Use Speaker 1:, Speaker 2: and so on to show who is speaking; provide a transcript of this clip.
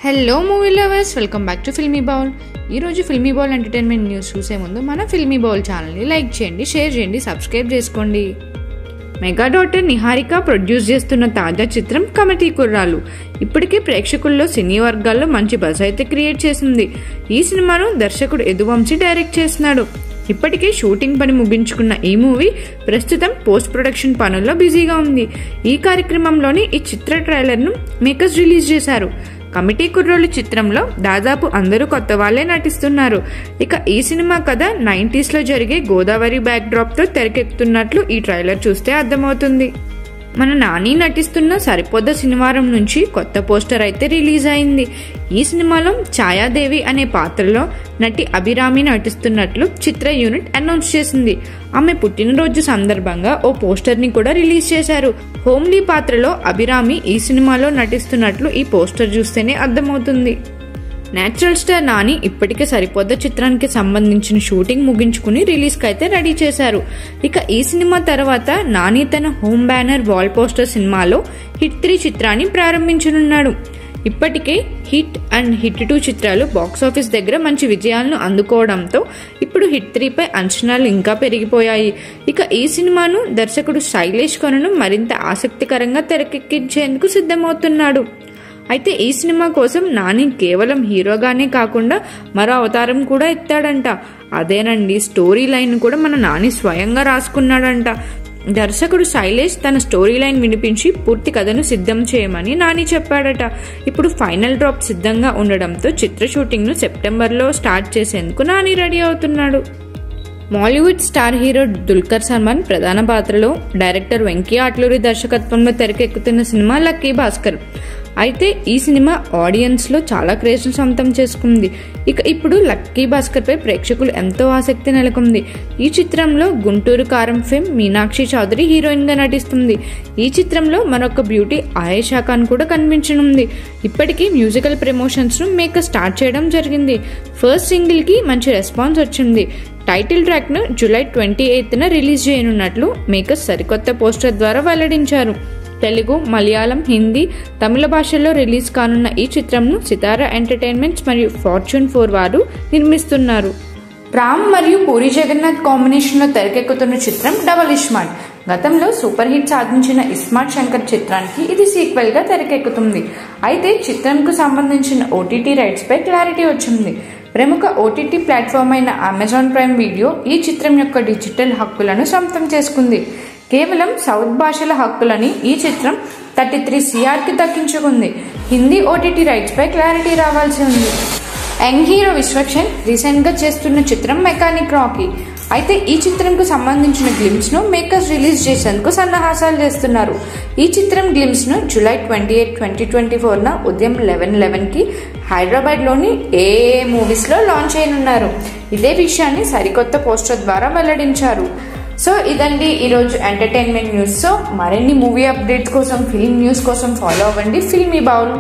Speaker 1: Hello movie lovers, welcome back to filmy bowl. ఈరోజు filmy bowl entertainment news చూసే ముందు మన ఫిల్మీ బౌల్ ఛానల్ని లైక్ చేయండి, షేర్ చేయండి, సబ్స్క్రైబ్ చేసుకోండి. మెగా డాటర్ నిహారిక ప్రొడ్యూస్ చేస్తున్న తాజా చిత్రం కమిటీ కుర్రాలు ఇప్పటికే ప్రేక్షకుల్లో సినీ వర్గాల్లో మంచి బజ్ అయితే క్రియేట్ చేసింది. ఈ సినిమాను దర్శకుడు యదువంశీ డైరెక్ట్ చేస్తున్నాడు. ఇప్పటికే షూటింగ్ పని ముగించుకున్న ఈ మూవీ ప్రస్తుతం పోస్ట్ ప్రొడక్షన్ పనుల్లో బిజీగా ఉంది. ఈ కార్యక్రమంలోనే ఈ చిత్ర ట్రైలర్ను మేకర్స్ రిలీజ్ చేశారు. కమిటీ కుర్రోళ్ళు చిత్రంలో దాదాపు అందరూ కొత్త వాళ్లే నటిస్తున్నారు. ఇక ఈ సినిమా కథ 90s లో జరిగే గోదావరి బ్యాక్ డ్రాప్ తో తెరకెక్కుతున్నట్లు ఈ ట్రైలర్ చూస్తే అర్థమవుతుంది. మన నాని నటిస్తున్న సరిపోద శనివారం నుంచి కొత్త పోస్టర్ అయితే రిలీజ్ అయింది. ఈ సినిమాలో ఛాయాదేవి అనే పాత్రలో నటి అభిరామి నటిస్తున్నట్లు చిత్ర యూనిట్ అనౌన్స్ చేసింది. ఆమె పుట్టినరోజు సందర్భంగా ఓ పోస్టర్ ని కూడా రిలీజ్ చేశారు. హోమ్లీ పాత్రలో అభిరామి ఈ సినిమాలో నటిస్తున్నట్లు ఈ పోస్టర్ చూస్తేనే అర్థమవుతుంది. నేచురల్ స్టార్ నాని ఇప్పటికే సరిపోద చిత్రానికి సంబంధించిన షూటింగ్ ముగించుకుని రిలీజ్ కి అయితే రెడీ చేశారు. ఇక ఈ సినిమా తర్వాత నాని తన హోమ్ బ్యానర్ వాల్ పోస్టర్ సినిమాలో హిట్ 3 చిత్రాన్ని ప్రారంభించనున్నాడు. ఇప్పటికే హిట్ అండ్ హిట్ 2 చిత్రాలు బాక్సాఫీస్ దగ్గర మంచి విజయాలను అందుకోవడంతో ఇప్పుడు హిట్ 3 పై అంచనాలు ఇంకా పెరిగిపోయాయి. ఇక ఈ సినిమాను దర్శకుడు శైలేష్ కొనను మరింత ఆసక్తికరంగా తెరకెక్కించేందుకు సిద్ధమవుతున్నాడు. అయితే ఈ సినిమా కోసం నాని కేవలం హీరోగానే కాకుండా మరో అవతారం కూడా ఎత్తాడంట. అదేనండి, స్టోరీ లైన్ కూడా మన నాని స్వయంగా రాసుకున్నాడంట. దర్శకుడు శైలేష్ తన స్టోరీ లైన్ వినిపించి పూర్తి కథను సిద్ధం చేయమని నాని చెప్పాడట. ఇప్పుడు ఫైనల్ డ్రాప్ సిద్ధంగా ఉండడంతో చిత్ర షూటింగ్ ను సెప్టెంబర్లో స్టార్ట్ చేసేందుకు నాని రెడీ అవుతున్నాడు. మాలీవుడ్ స్టార్ హీరో దుల్కర్ సల్మాన్ ప్రధాన పాత్రలో డైరెక్టర్ వెంకీ అట్లూరి దర్శకత్వంలో తెరకెక్కుతున్న సినిమా లక్కీ భాస్కర్. అయితే ఈ సినిమా ఆడియన్స్ లో చాలా క్రేజ్ ను సొంతం చేసుకుంది. ఇక ఇప్పుడు లక్కీ భాస్కర్ పై ప్రేక్షకులు ఎంతో ఆసక్తి నెలకొంది. ఈ చిత్రంలో గుంటూరు కారం ఫేమ్ మీనాక్షి చౌదరి హీరోయిన్ గా నటిస్తుంది. ఈ చిత్రంలో మరొక బ్యూటీ ఆయేషా ఖాన్ కూడా కనిపించనుంది. ఇప్పటికీ మ్యూజికల్ ప్రమోషన్స్ ను మేకర్ స్టార్ట్ చేయడం జరిగింది. ఫస్ట్ సింగిల్ కి మంచి రెస్పాన్స్ వచ్చింది. టైటిల్ ట్రాక్ ను జూలై 28న రిలీజ్ చేయనున్నట్లు మేకర్స్ సరికొత్త పోస్టర్ ద్వారా వెల్లడించారు. తెలుగు, మలయాళం, హిందీ, తమిళ భాషల్లో రిలీజ్ కానున్న ఈ చిత్రంను సితారా ఎంటర్టైన్మెంట్స్ మరియు ఫార్చ్యూన్ 4 వారు నిర్మిస్తున్నారు. రామ్ మరియు పూరి జగన్నాథ్ కాంబినేషన్ లో తెరకెక్కుతున్న చిత్రం డబల్ ఇస్మార్ట్. గతంలో సూపర్ హిట్ సాధించిన ఇస్మార్ట్ శంకర్ చిత్రానికి ఇది సీక్వెల్ గా తెరకెక్కుతుంది. అయితే చిత్రంకు సంబంధించిన ఓటీటీ రైట్స్ పై క్లారిటీ వచ్చింది. ప్రముఖ ఓటీటీ ప్లాట్ఫామ్ అయిన అమెజాన్ ప్రైమ్ వీడియో ఈ చిత్రం యొక్క డిజిటల్ హక్కులను సొంతం చేసుకుంది. కేవలం సౌత్ భాషల హక్కులని ఈ చిత్రం 33 CR కి దక్కించుకుంది. హిందీ ఓటీటీ రైట్స్ పై క్లారిటీ రావాల్సి ఉంది. యంగ్ హీరో విశ్వక్సేన్ రీసెంట్ గా చేస్తున్న చిత్రం మెకానిక్ రాకీ. అయితే ఈ చిత్రంకు సంబంధించిన గ్లిమ్స్ ను మేకర్స్ రిలీజ్ చేసేందుకు సన్నాహాసాలు చేస్తున్నారు. ఈ చిత్రం గ్లిమ్స్ ను జూలై 28, 2024 ఉదయం 11:11 కి హైదరాబాద్ లోని ఏఏ మూవీస్ లో లాంచ్ చేయనున్నారు. ఇదే విషయాన్ని సరికొత్త పోస్టర్ ద్వారా వెల్లడించారు. సో ఇదండి ఈరోజు ఎంటర్టైన్మెంట్ న్యూస్. సో మరిన్ని మూవీ అప్డేట్స్ కోసం, ఫిల్మ్ న్యూస్ కోసం ఫాలో అవ్వండి ఫిల్మీ బౌల్.